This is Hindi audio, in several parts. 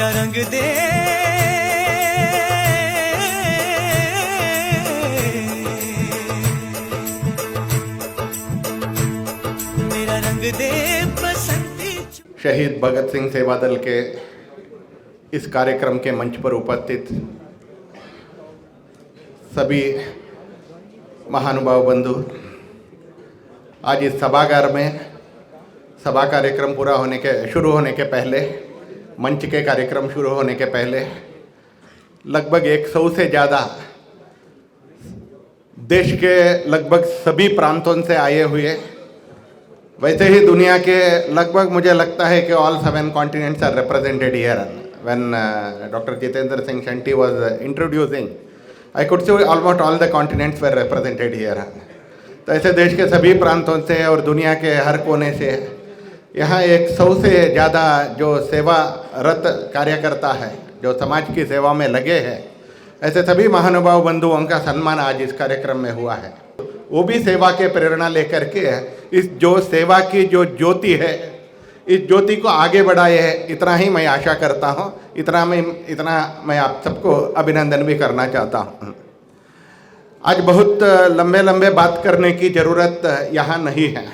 मेरा रंग दे, मेरा रंग दे बसंती। शहीद भगत सिंह सेवा दल के इस कार्यक्रम के मंच पर उपस्थित सभी महानुभाव बंधु, आज इस सभागार में सभा कार्यक्रम शुरू होने के पहले, मंच के कार्यक्रम शुरू होने के पहले लगभग 100 से ज़्यादा देश के लगभग सभी प्रांतों से आए हुए, वैसे ही दुनिया के लगभग मुझे लगता है कि all 7 continents are represented here. When Dr. Jitendra Singh Shanti was introducing, I could say almost all the continents were represented here. तो ऐसे देश के सभी प्रांतों से और दुनिया के हर कोने से यहाँ 100 से ज़्यादा जो सेवारत कार्यकर्ता है, जो समाज की सेवा में लगे हैं, ऐसे सभी महानुभाव बंधुओं का सम्मान आज इस कार्यक्रम में हुआ है. वो भी सेवा के प्रेरणा लेकर के इस जो सेवा की जो ज्योति है, इस ज्योति को आगे बढ़ाए है. इतना ही मैं आशा करता हूँ, इतना मैं आप सबको अभिनंदन भी करना चाहता हूँ. आज बहुत लंबे बात करने की ज़रूरत यहाँ नहीं है,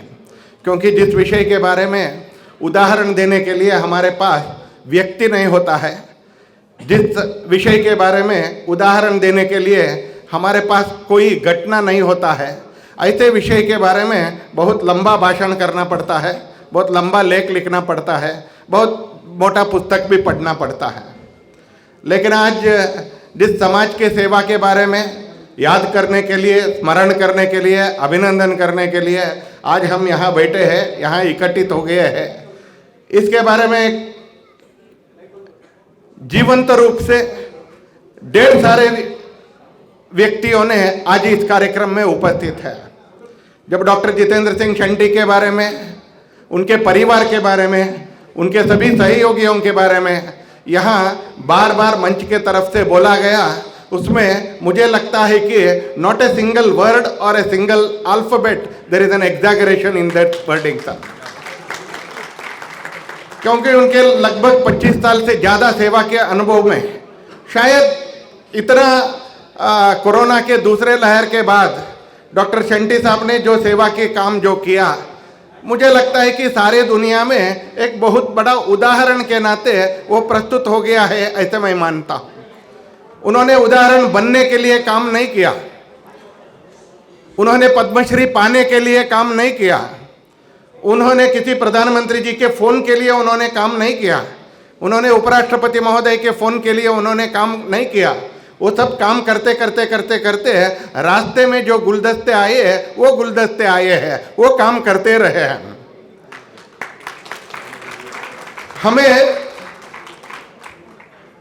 क्योंकि जिस विषय के बारे में उदाहरण देने के लिए हमारे पास व्यक्ति नहीं होता है, जिस विषय के बारे में उदाहरण देने के लिए हमारे पास कोई घटना नहीं होता है, ऐसे विषय के बारे में बहुत लंबा भाषण करना पड़ता है, बहुत लंबा लेख लिखना पड़ता है, बहुत मोटा पुस्तक भी पढ़ना पड़ता है. लेकिन आज जिस समाज के सेवा के बारे में याद करने के लिए, स्मरण करने के लिए, अभिनंदन करने के लिए आज हम यहाँ बैठे हैं, यहाँ इकट्ठित हो गए हैं, इसके बारे में जीवंत रूप से ढेर सारे व्यक्तियों ने आज इस कार्यक्रम में उपस्थित है. जब डॉक्टर जितेंद्र सिंह शंटी के बारे में, उनके परिवार के बारे में, उनके सभी सहयोगियों के बारे में यहाँ बार बार मंच के तरफ से बोला गया, उसमें मुझे लगता है कि नॉट ए सिंगल वर्ड और a single alphabet there is an exaggeration in that wording sir. क्योंकि उनके लगभग 25 साल से ज़्यादा सेवा के अनुभव में शायद इतना कोरोना के दूसरे लहर के बाद डॉक्टर शंटी साहब ने जो सेवा के काम जो किया, मुझे लगता है कि सारे दुनिया में एक बहुत बड़ा उदाहरण के नाते वो प्रस्तुत हो गया है, ऐसे मैं मानता हूँ. उन्होंने उदाहरण बनने के लिए काम नहीं किया, उन्होंने पद्मश्री पाने के लिए काम नहीं किया, उन्होंने किसी प्रधानमंत्री जी के फ़ोन के लिए उन्होंने काम नहीं किया, उन्होंने उपराष्ट्रपति महोदय के फ़ोन के लिए उन्होंने काम नहीं किया. वो सब काम करते करते रास्ते में जो गुलदस्ते आए हैं, वो गुलदस्ते आए हैं, वो काम करते रहे हैं. हमें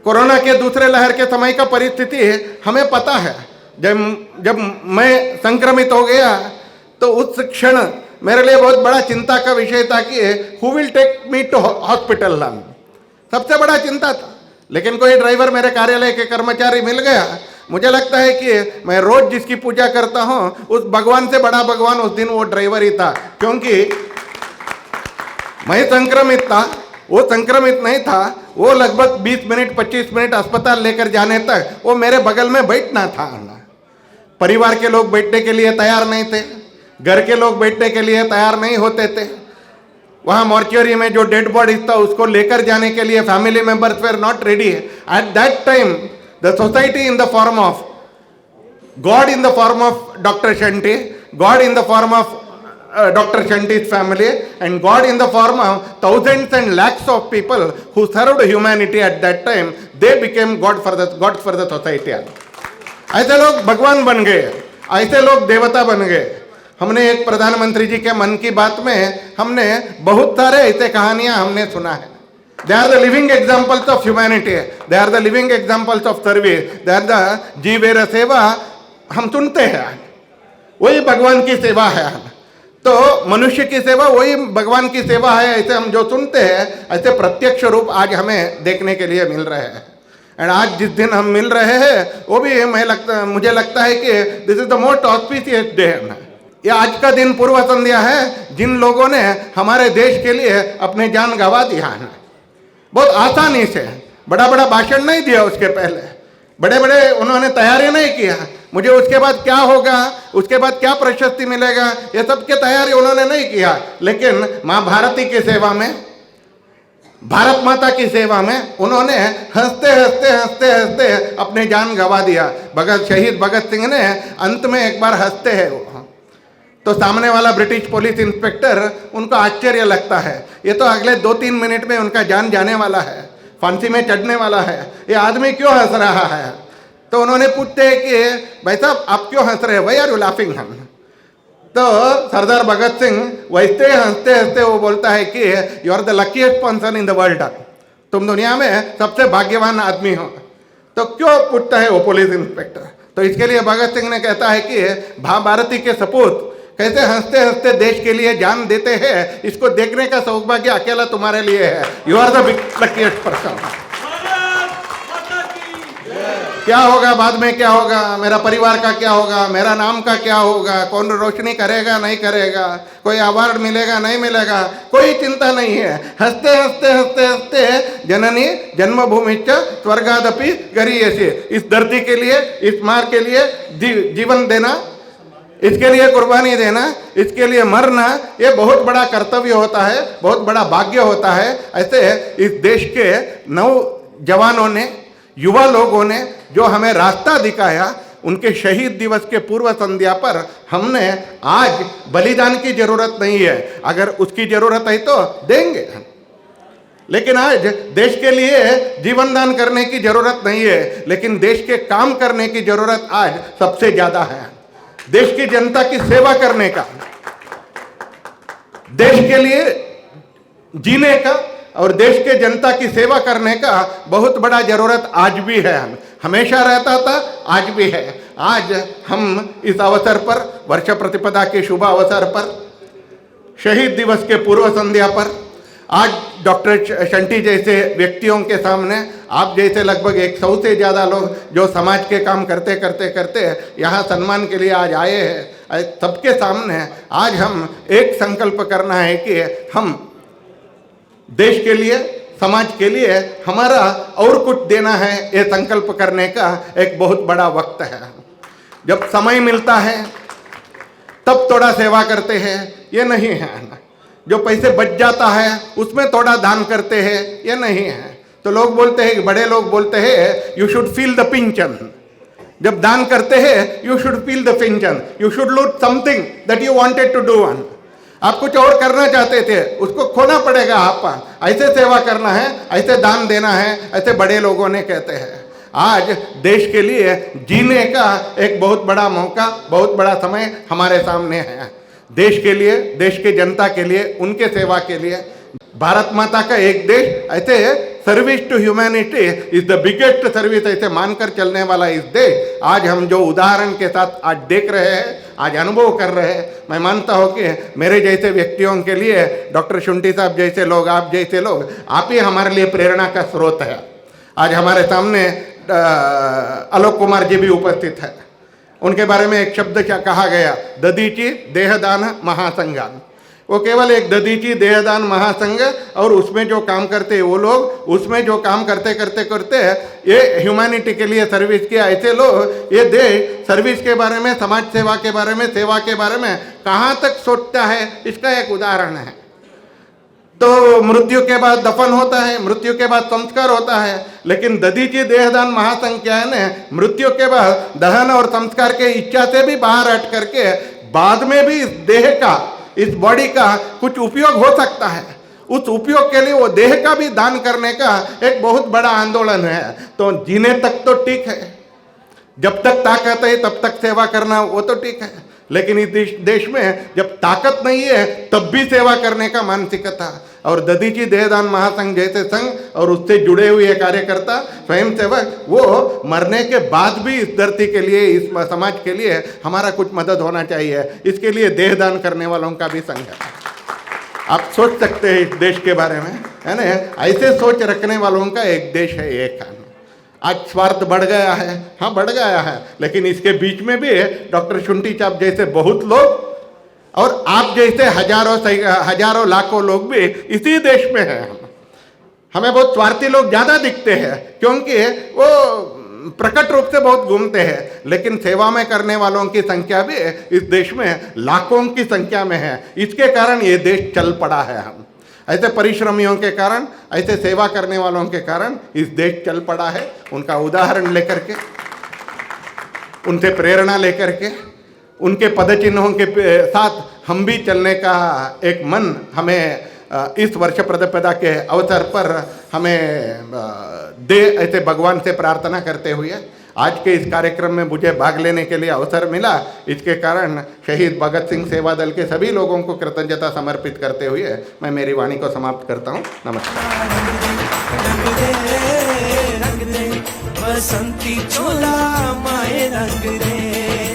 कोरोना के दूसरे लहर के समय का परिस्थिति हमें पता है. जब मैं संक्रमित हो गया तो उस क्षण मेरे लिए बहुत बड़ा चिंता का विषय था कि who will take me to hospital. सबसे बड़ा चिंता था. लेकिन कोई ड्राइवर मेरे कार्यालय के कर्मचारी मिल गया. मुझे लगता है कि मैं रोज जिसकी पूजा करता हूँ, उस भगवान से बड़ा भगवान उस दिन वो ड्राइवर ही था, क्योंकि मैं संक्रमित था, वो संक्रमित नहीं था. वो लगभग 20 मिनट 25 मिनट अस्पताल लेकर जाने तक वो मेरे बगल में बैठना था. परिवार के लोग बैठने के लिए तैयार नहीं थे, घर के लोग बैठने के लिए तैयार नहीं होते थे. वहाँ मॉर्चरी में जो डेड बॉडी था उसको लेकर जाने के लिए family members were not ready. At that time the society in the form of God, in the form of doctor Shunty, God in the form of Dr. Shanti's family, and God in the form of thousands and lakhs of people who served humanity at that time, they became God for the society. ऐसे लोग भगवान बन गए, ऐसे लोग देवता बन गए. हमने एक प्रधानमंत्री जी के मन की बात में हमने बहुत सारे ऐसे कहानियां हमने सुना है. They are the living examples of humanity. They are the living examples of service. They are the जीवेर सेवा हम सुनते हैं, वही भगवान की सेवा है. तो मनुष्य की सेवा वही भगवान की सेवा है, ऐसे हम जो सुनते हैं, ऐसे प्रत्यक्ष रूप आज हमें देखने के लिए मिल रहे हैं. एंड आज जिस दिन हम मिल रहे हैं वो भी मुझे लगता है कि this is the most auspicious day. ये आज का दिन पूर्व संध्या है जिन लोगों ने हमारे देश के लिए अपने जान गंवा दिया है. बहुत आसानी से, बड़ा बड़ा भाषण नहीं दिया उसके पहले, बड़े बड़े उन्होंने तैयारी नहीं किया, मुझे उसके बाद क्या होगा, उसके बाद क्या प्रशस्ति मिलेगा, ये सब की तैयारी उन्होंने नहीं किया। लेकिन माँ भारती की सेवा में, भारत माता की सेवा में उन्होंने हंसते हंसते हंसते हंसते अपनी जान गंवा दिया। शहीद भगत सिंह ने अंत में एक बार हंसते हैं वो, तो सामने वाला ब्रिटिश पुलिस इंस्पेक्टर, उनको आश्चर्य लगता है, ये तो अगले 2-3 मिनट में उनका जान जाने वाला है, फांसी में चढ़ने वाला है, ये आदमी क्यों हंस रहा है। तो उन्होंने पूछते हैं कि भाई साहब आप क्यों हंस रहे हैं, वाई आर यू लाफिंग हम। तो सरदार भगत सिंह वैसे हंसते हंसते वो बोलता है कि you are the luckiest person in the world, तुम दुनिया में सबसे भाग्यवान आदमी हो। तो क्यों पूछता है वो पुलिस इंस्पेक्टर। तो इसके लिए भगत सिंह ने कहता है कि माँ भारती के सपूत कैसे हंसते हंसते देश के लिए जान देते हैं, इसको देखने का सौभाग्य अकेला तुम्हारे लिए है। You are the luckiest person. क्या होगा बाद में, क्या होगा, मेरा परिवार का क्या होगा, मेरा नाम का क्या होगा, कौन रोशनी करेगा नहीं करेगा, कोई अवार्ड मिलेगा नहीं मिलेगा, कोई चिंता नहीं है। हंसते हंसते हंसते हंसते जननी जन्मभूमि स्वर्गादपि गरीयसी, इस धरती के लिए, इस माँ के लिए जीवन देना, इसके लिए कुर्बानी देना, इसके लिए मरना, ये बहुत बड़ा कर्तव्य होता है, बहुत बड़ा भाग्य होता है। ऐसे इस देश के नौजवानों ने, युवा लोगों ने जो हमें रास्ता दिखाया, उनके शहीद दिवस के पूर्व संध्या पर हमने आज बलिदान की जरूरत नहीं है, अगर उसकी जरूरत है तो देंगे, लेकिन आज देश के लिए जीवन दान करने की जरूरत नहीं है, लेकिन देश के काम करने की जरूरत आज सबसे ज्यादा है। देश की जनता की सेवा करने का, देश के लिए जीने का और देश के जनता की सेवा करने का बहुत बड़ा जरूरत आज भी है, हमेशा रहता था, आज भी है। आज हम इस अवसर पर, वर्ष प्रतिपदा के शुभ अवसर पर, शहीद दिवस के पूर्व संध्या पर, आज डॉक्टर शंटी जैसे व्यक्तियों के सामने, आप जैसे लगभग 100 से ज़्यादा लोग जो समाज के काम करते करते करते यहाँ सम्मान के लिए आज आए हैं, सबके सामने आज हम एक संकल्प करना है कि हम देश के लिए, समाज के लिए हमारा और कुछ देना है, ये संकल्प करने का एक बहुत बड़ा वक्त है। जब समय मिलता है तब थोड़ा सेवा करते हैं, ये नहीं है। जो पैसे बच जाता है उसमें थोड़ा दान करते हैं, ये नहीं है। तो लोग बोलते हैं, बड़े लोग बोलते हैं, you should feel the pinch. जब दान करते हैं you should feel the pinch, you should loot something that you wanted to do one. आप कुछ और करना चाहते थे, उसको खोना पड़ेगा। आप ऐसे सेवा करना है, ऐसे दान देना है, ऐसे बड़े लोगों ने कहते हैं। आज देश के लिए जीने का एक बहुत बड़ा मौका, बहुत बड़ा समय हमारे सामने है। देश के लिए, देश के जनता के लिए, उनके सेवा के लिए, भारत माता का एक देश, ऐसे service to humanity is the biggest service, ऐसे मानकर चलने वाला इस देश आज हम जो उदाहरण के साथ आज देख रहे हैं, आज अनुभव कर रहे हैं। मैं मानता हूँ कि मेरे जैसे व्यक्तियों के लिए, डॉक्टर शुंटी साहब जैसे लोग, आप जैसे लोग, आप ही हमारे लिए प्रेरणा का स्रोत है। आज हमारे सामने आलोक कुमार जी भी उपस्थित है, उनके बारे में एक शब्द क्या कहा गया, ददीची देहदान महासंघान। वो केवल एक ददीची देहदान महासंघ, और उसमें जो काम करते हैं वो लोग, उसमें जो काम करते करते करते ये ह्यूमैनिटी के लिए सर्विस किया, ऐसे लोग ये देश सर्विस के बारे में, समाज सेवा के बारे में, सेवा के बारे में कहाँ तक सोचता है, इसका एक उदाहरण है। तो मृत्यु के बाद दफन होता है, मृत्यु के बाद संस्कार होता है, लेकिन ददीची देहदान महासंघ क्या है ना, मृत्यु के बाद दहन और संस्कार के इच्छा से भी बाहर हट करके बाद में भी इस देह का, इस बॉडी का कुछ उपयोग हो सकता है, उस उपयोग के लिए वो देह का भी दान करने का एक बहुत बड़ा आंदोलन है। तो जीने तक तो ठीक है, जब तक ताकत है तब तक सेवा करना वो तो ठीक है, लेकिन इस देश में जब ताकत नहीं है तब भी सेवा करने का मानसिकता, और ददीची देहदान महासंघ जैसे संघ और उससे जुड़े हुए कार्यकर्ता, स्वयंसेवक, वो मरने के बाद भी इस धरती के लिए, इस समाज के लिए हमारा कुछ मदद होना चाहिए, इसके लिए देहदान करने वालों का भी संघ है। आप सोच सकते हैं इस देश के बारे में, है ना, ऐसे सोच रखने वालों का एक देश है, एक है। आज स्वार्थ बढ़ गया है, हाँ बढ़ गया है, लेकिन इसके बीच में भी डॉक्टर शुंटी साहब जैसे बहुत लोग और आप जैसे हजारों लाखों लोग भी इसी देश में हैं। हमें बहुत स्वार्थी लोग ज़्यादा दिखते हैं, क्योंकि वो प्रकट रूप से बहुत घूमते हैं, लेकिन सेवा में करने वालों की संख्या भी इस देश में लाखों की संख्या में है। इसके कारण ये देश चल पड़ा है। हम ऐसे परिश्रमियों के कारण, ऐसे सेवा करने वालों के कारण इस देश चल पड़ा है। उनका उदाहरण लेकर के, उनसे प्रेरणा लेकर के, उनके पदचिन्हों के साथ हम भी चलने का एक मन हमें इस वर्ष प्रतिपदा के अवसर पर हमें दे, ऐसे भगवान से प्रार्थना करते हुए आज के इस कार्यक्रम में मुझे भाग लेने के लिए अवसर मिला। इसके कारण शहीद भगत सिंह सेवा दल के सभी लोगों को कृतज्ञता समर्पित करते हुए मैं मेरी वाणी को समाप्त करता हूँ। नमस्कार। रंग दे बसंती चोला माए रंग दे।